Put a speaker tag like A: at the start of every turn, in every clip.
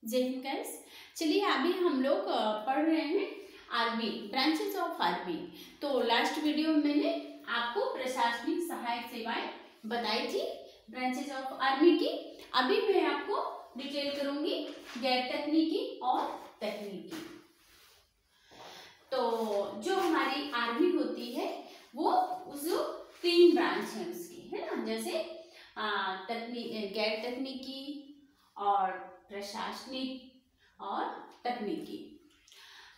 A: जय हिंद गाइस। चलिए अभी हम लोग पढ़ रहे हैं आर्मी, ब्रांचेस ऑफ आर्मी। तो लास्ट वीडियो में मैंने आपको प्रशासनिक सहायक सेवाएं बताई थी ब्रांचेस ऑफ आर्मी की। अभी मैं आपको डिटेल करूंगी गैर तकनीकी और तकनीकी। तो जो हमारी आर्मी होती है वो उस 3 ब्रांच है उसकी, है ना, जैसे गैर तकनीकी और प्रशासनिक और तकनीकी।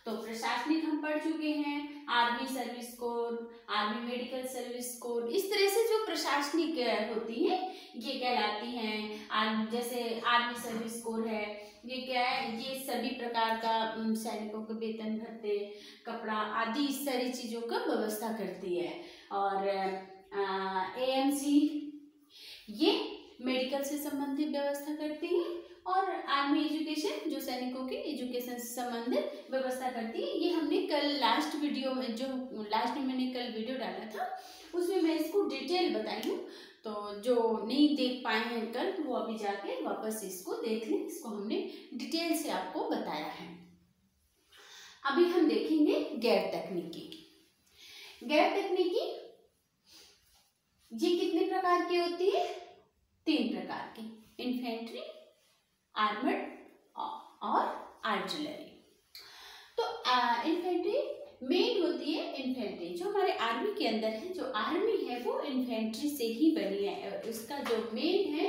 A: तो प्रशासनिक हम पढ़ चुके हैं, army service corps, army medical service corps. इस तरह से जो प्रशासनिक होती है ये कहलाती हैं। जैसे आर्मी सर्विस कोर है, ये क्या है, ये सभी प्रकार का सैनिकों के वेतन भत्ते, कपड़ा आदि इस सारी चीजों का व्यवस्था करती है। और एएमसी ये मेडिकल से संबंधित व्यवस्था करती है। और आर्मी एजुकेशन जो सैनिकों के एजुकेशन से संबंधित व्यवस्था करती है। ये हमने कल लास्ट वीडियो में, जो लास्ट में मैंने कल वीडियो डाला था उसमें मैं इसको डिटेल बताई हूँ। तो जो नहीं देख पाए हैं कल वो अभी जाके वापस इसको देख लें, इसको हमने डिटेल से आपको बताया है। अभी हम देखेंगे गैर तकनीकी। गैर तकनीकी ये कितने प्रकार की होती है? 3 प्रकार की, इन्फेंट्री, आर्मर्ड और आर्टिलरी। तो इन्फेंट्री मेन होती है। इन्फेंट्री जो हमारे आर्मी के अंदर है, जो आर्मी है वो इन्फेंट्री से ही बनी है। इसका जो मेन है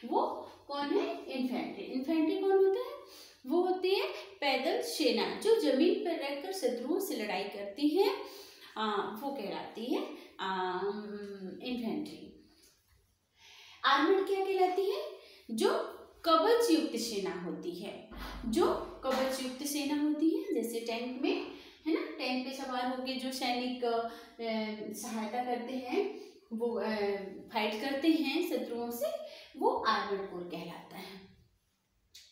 A: वो कौन है? इन्फेंट्री। इन्फेंट्री कौन होता है? वो होती है पैदल सेना जो जमीन पर रहकर शत्रुओं से लड़ाई करती है, वो कहलाती है इन्फेंट्री। आर्मर्ड क्या कहलाती है? जो कवच युक्त सेना होती है। जो कवच युक्त सेना होती है, जैसे टैंक में, है ना, टैंक पे सवार होकर जो सैनिक सहायता करते हैं, वो फाइट करते हैं शत्रुओं से, वो आर्मर्ड कोर कहलाता है।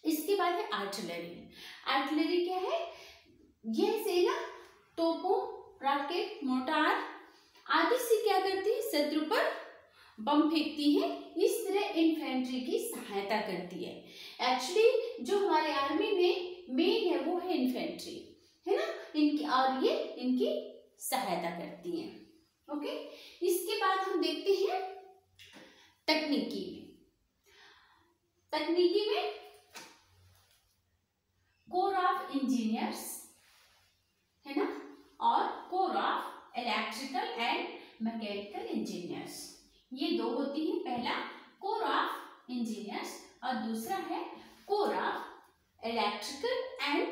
A: इसके बाद है आर्टिलरी। आर्टिलरी क्या है? यह सेना तोपों, रॉकेट, मोर्टार आदि से क्या करती है? शत्रु पर बम फेंकती है। इस तरह इन्फेंट्री की सहायता करती है। एक्चुअली जो हमारे आर्मी में मेन है वो है इन्फेंट्री, है ना, इनकी, और ये इनकी सहायता करती है। ओके, इसके बाद हम देखते हैं तकनीकी में। तकनीकी में कोर ऑफ इंजीनियर्स, है ना, और core of electrical and mechanical engineers, ये 2 होती है। पहला कोर ऑफ इंजीनियर्स और दूसरा है core of electrical and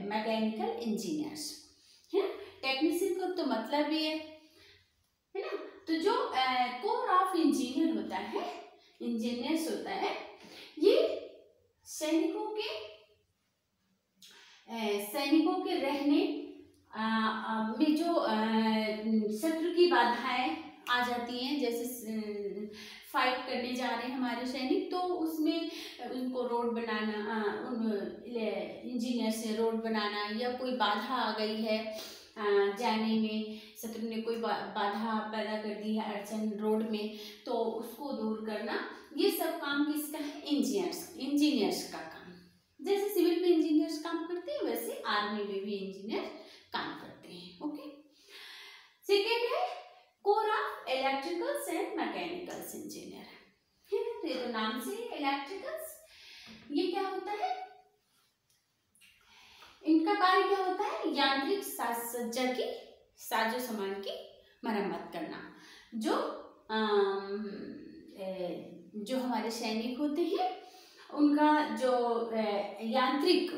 A: mechanical engineers, है ना। टेक्नीशियन का तो मतलब भी है ना। तो जो कोर ऑफ इंजीनियर होता है, इंजीनियर्स होता है, ये सैनिकों के रहने में जो शत्रु की बाधाएं आ जाती हैं, जैसे फाइट करने जा रहे हैं हमारे सैनिक, तो उसमें उनको रोड बनाना, इंजीनियर से रोड बनाना, या कोई बाधा आ गई है जाने में, शत्रु ने कोई बाधा पैदा कर दी है, अड़चन रोड में, तो उसको दूर करना, ये सब काम किसका है? इंजीनियर्स का काम। जैसे सिविल में इंजीनियर्स काम करते हैं, वैसे आर्मी में भी इंजीनियर काम करते हैं। ओके, सेकेंड है core of electricals and mechanicals engineer, है ना। ये तो नाम से इलेक्ट्रिकल्स, ये क्या होता है? इनका कार्य क्या होता है? यांत्रिक साज सज्जा की, साजो सामान की मरम्मत करना। जो हमारे सैनिक होते हैं उनका जो यांत्रिक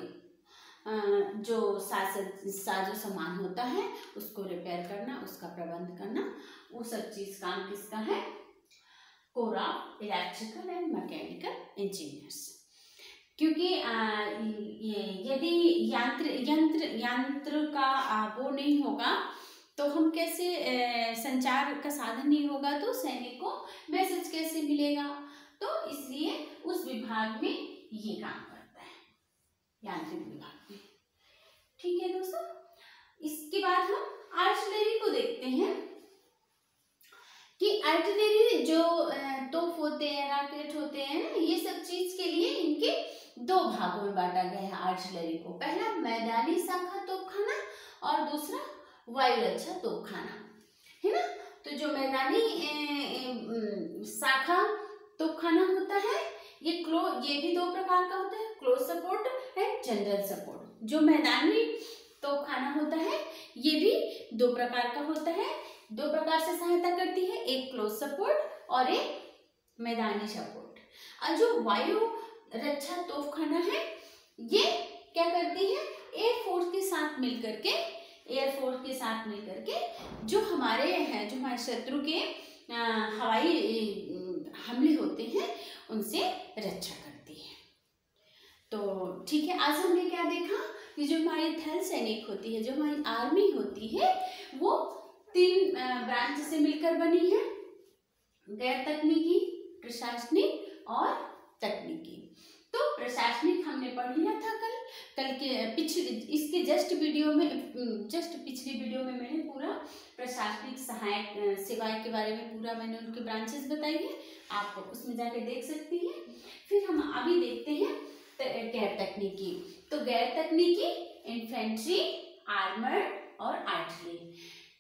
A: जो साजो सामान होता है उसको रिपेयर करना, उसका प्रबंध करना, वो सब चीज काम किसका है? Core of electrical and mechanical engineers. क्योंकि यदि यंत्र का वो नहीं होगा तो हम कैसे, संचार का साधन नहीं होगा तो सैनिक को मैसेज कैसे मिलेगा? तो इसलिए उस विभाग में ये काम करता है, यांत्रिक विभाग में। ठीक है दोस्तों, इसके बाद हम आर्टिलरी को देखते हैं कि आर्टिलरी जो तोप होते हैं, रॉकेट होते हैं ना, ये सब चीज के लिए इनके दो भागों में बांटा गया है आर्टिलरी को। पहला मैदानी शाखा तोपखाना और दूसरा वायु रक्षा तोपखाना, है ना। तो जो मैदानी शाखा तोपखाना होता है ये भी दो प्रकार का होता है, close support and general support. जो मैदानी तोपखाना होता है ये भी दो प्रकार का होता है, दो प्रकार से सहायता करती है, एक क्लोज सपोर्ट और एक मैदानी सपोर्ट। और जो वायु रक्षा तोपखाना है ये क्या करती है, एयरफोर्स के साथ मिलकर के जो हमारे शत्रु के हवाई हमले होते हैं उनसे रक्षा करती है। तो ठीक है, आज हमने क्या देखा कि जो हमारी थल सैनिक होती है, जो हमारी आर्मी होती है, वो 3 ब्रांच से मिलकर बनी है, गैर तकनीकी, प्रशासनिक और तकनीकी। तो प्रशासनिक हमने पढ़ लिया था कल के इसके जस्ट पिछली वीडियो में मैंने पूरा प्रशासनिक सहायक सेवाएं के बारे में पूरा मैंने उनके ब्रांचेस बताई है, आप उसमें जाके देख सकती हैं। फिर हम अभी देखते हैं गैर तकनीकी। तो गैर तकनीकी इन्फेंट्री, आर्मर्ड और आर्टिलरी,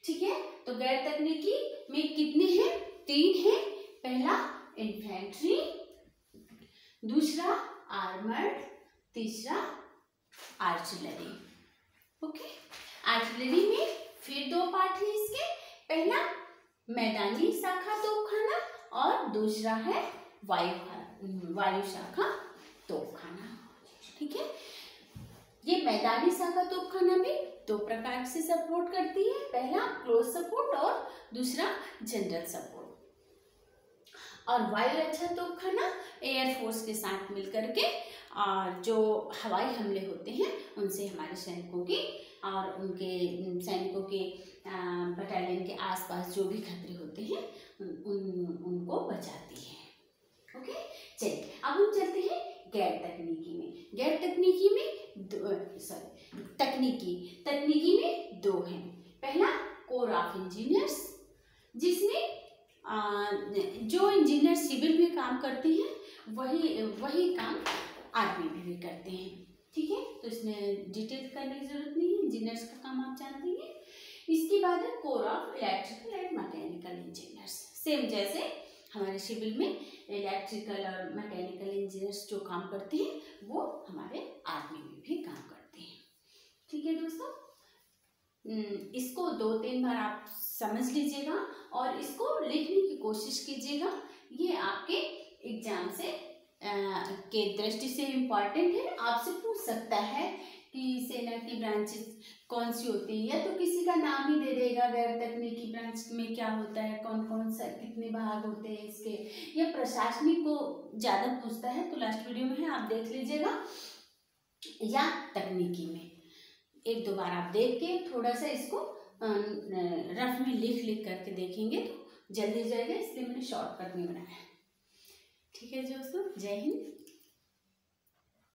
A: ठीक है। तो गैर तकनीकी में कितने हैं, 3 हैं। पहला इन्फेंट्री, दूसरा आर्मर्ड, तीसरा आर्टिलरी। ओके, आर्टिलरी में फिर 2 पार्ट है इसके, पहला मैदानी शाखा तोपखाना और दूसरा है वायु शाखा तोपखाना, ठीक है। ये मैदानी शाखा तोपखाना भी 2 प्रकार से सपोर्ट करती है, पहला क्लोज सपोर्ट और दूसरा जनरल सपोर्ट। और वायु रक्षा तोपखाना एयरफोर्स के साथ मिलकर के और जो हवाई हमले होते हैं उनसे हमारे सैनिकों की और उनके सैनिकों के बटालियन के आसपास जो भी खतरे होते हैं उनको बचाती है। ओके, चलिए अब हम चलते हैं गैर तकनीकी में। गैर तकनीकी में तकनीकी में 2 हैं। पहला कोर ऑफ इंजीनियर्स, जिसमें जो इंजीनियर सिविल में काम करते हैं वही काम आर्मी में भी करते हैं, ठीक है। तो इसमें डिटेल करने की जरूरत नहीं है, इंजीनियर्स का काम आप जानते हैं। इसके बाद है core of electrical and mechanical engineers, same जैसे हमारे सिविल में इलेक्ट्रिकल और मैकेनिकल इंजीनियर्स जो काम करते हैं वो हमारे आर्मी में भी काम करते हैं, ठीक है दोस्तों। इसको 2-3 बार आप समझ लीजिएगा और इसको लिखने की कोशिश कीजिएगा। ये आपके एग्जाम से के दृष्टि से इम्पॉर्टेंट है। आपसे पूछ सकता है कि सेना की ब्रांचेस कौन सी होती है, या तो किसी का नाम ही दे देगा, गैर तकनीकी ब्रांच में क्या होता है, कौन कौन सा कितने भाग होते हैं इसके, या प्रशासनिक को ज़्यादा पूछता है तो लास्ट वीडियो में है, आप देख लीजिएगा, या तकनीकी में 1-2 बार आप देख के थोड़ा सा इसको रफ में लिख करके देखेंगे तो जल्दी हो जाएगा, इसलिए मैंने शॉर्टकट में बनाया है, ठीक है दोस्तों। जय हिंद।